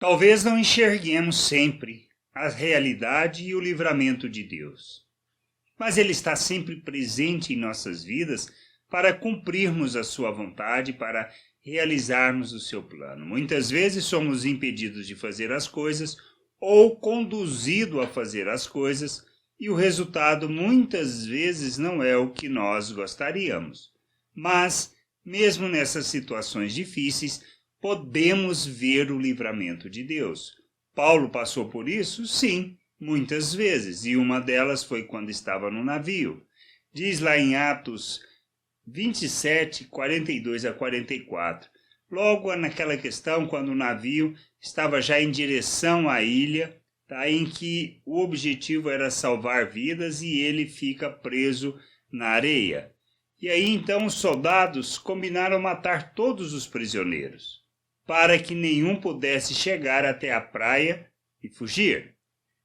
Talvez não enxerguemos sempre a realidade e o livramento de Deus, mas Ele está sempre presente em nossas vidas para cumprirmos a sua vontade, para realizarmos o seu plano. Muitas vezes somos impedidos de fazer as coisas ou conduzidos a fazer as coisas, e o resultado muitas vezes não é o que nós gostaríamos. Mas, mesmo nessas situações difíceis, podemos ver o livramento de Deus. Paulo passou por isso? Sim, muitas vezes, e uma delas foi quando estava no navio. Diz lá em Atos 27, 42 a 44. Logo naquela questão, quando o navio estava já em direção à ilha, em que o objetivo era salvar vidas e ele fica preso na areia. E aí então os soldados combinaram matar todos os prisioneiros, para que nenhum pudesse chegar até a praia e fugir.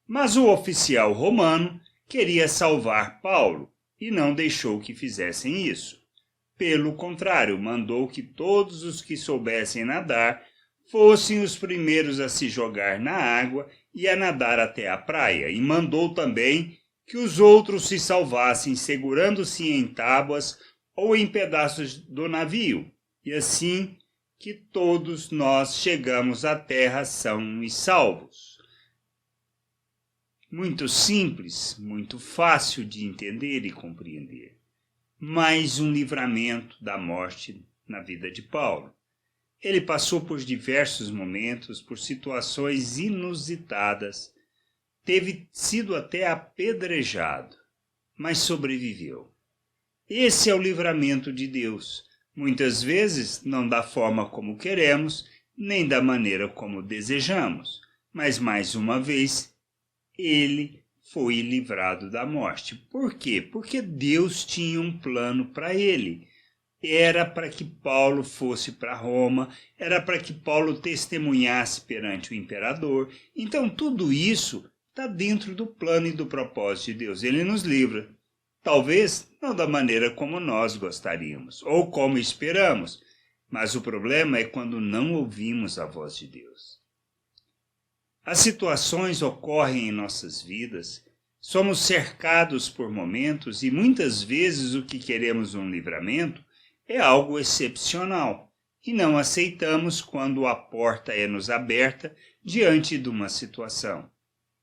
Mas o oficial romano queria salvar Paulo e não deixou que fizessem isso. Pelo contrário, mandou que todos os que soubessem nadar fossem os primeiros a se jogar na água e a nadar até a praia, e mandou também que os outros se salvassem segurando-se em tábuas ou em pedaços do navio, e assim que todos nós chegamos à terra são e salvos. Muito simples, muito fácil de entender e compreender. Mais um livramento da morte na vida de Paulo. Ele passou por diversos momentos, por situações inusitadas, teve sido até apedrejado, mas sobreviveu. Esse é o livramento de Deus. Muitas vezes não da forma como queremos, nem da maneira como desejamos, mas mais uma vez, ele foi livrado da morte. Por quê? Porque Deus tinha um plano para ele. Era para que Paulo fosse para Roma, era para que Paulo testemunhasse perante o imperador. Então tudo isso está dentro do plano e do propósito de Deus. Ele nos livra. Talvez não da maneira como nós gostaríamos, ou como esperamos, mas o problema é quando não ouvimos a voz de Deus. As situações ocorrem em nossas vidas, somos cercados por momentos e muitas vezes o que queremos um livramento é algo excepcional e não aceitamos quando a porta é nos aberta diante de uma situação.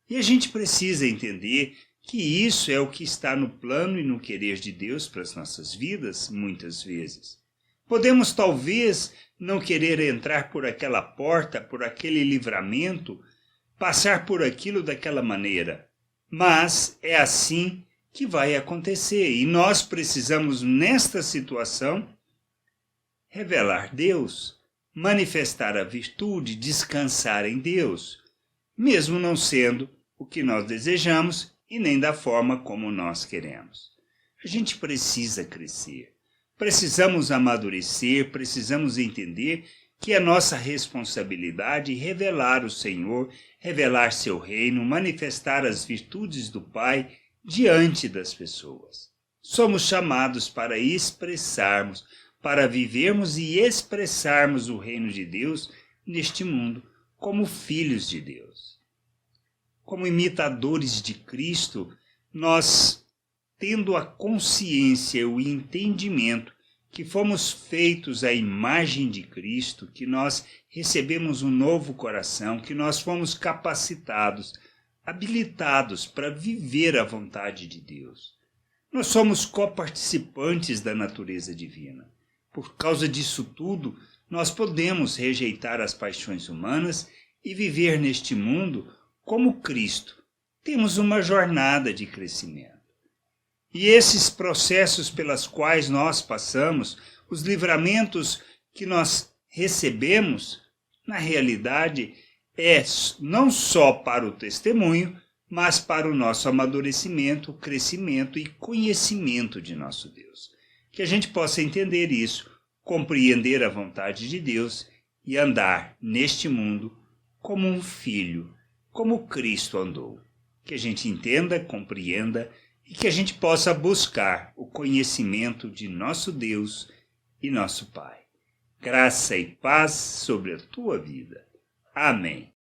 E a gente precisa entender que isso é o que está no plano e no querer de Deus para as nossas vidas, muitas vezes. Podemos talvez não querer entrar por aquela porta, por aquele livramento, passar por aquilo daquela maneira, mas é assim que vai acontecer. E nós precisamos, nesta situação, revelar Deus, manifestar a virtude, descansar em Deus, mesmo não sendo o que nós desejamos e nem da forma como nós queremos. A gente precisa crescer, precisamos amadurecer, precisamos entender que é nossa responsabilidade revelar o Senhor, revelar seu reino, manifestar as virtudes do Pai diante das pessoas. Somos chamados para expressarmos, para vivermos e expressarmos o reino de Deus neste mundo como filhos de Deus. Como imitadores de Cristo, nós, tendo a consciência e o entendimento que fomos feitos à imagem de Cristo, que nós recebemos um novo coração, que nós fomos capacitados, habilitados para viver a vontade de Deus. Nós somos coparticipantes da natureza divina. Por causa disso tudo, nós podemos rejeitar as paixões humanas e viver neste mundo como Cristo. Temos uma jornada de crescimento. E esses processos pelas quais nós passamos, os livramentos que nós recebemos, na realidade, é não só para o testemunho, mas para o nosso amadurecimento, crescimento e conhecimento de nosso Deus. Que a gente possa entender isso, compreender a vontade de Deus e andar neste mundo como um filho, como Cristo andou. Que a gente entenda, compreenda e que a gente possa buscar o conhecimento de nosso Deus e nosso Pai. Graça e paz sobre a tua vida. Amém.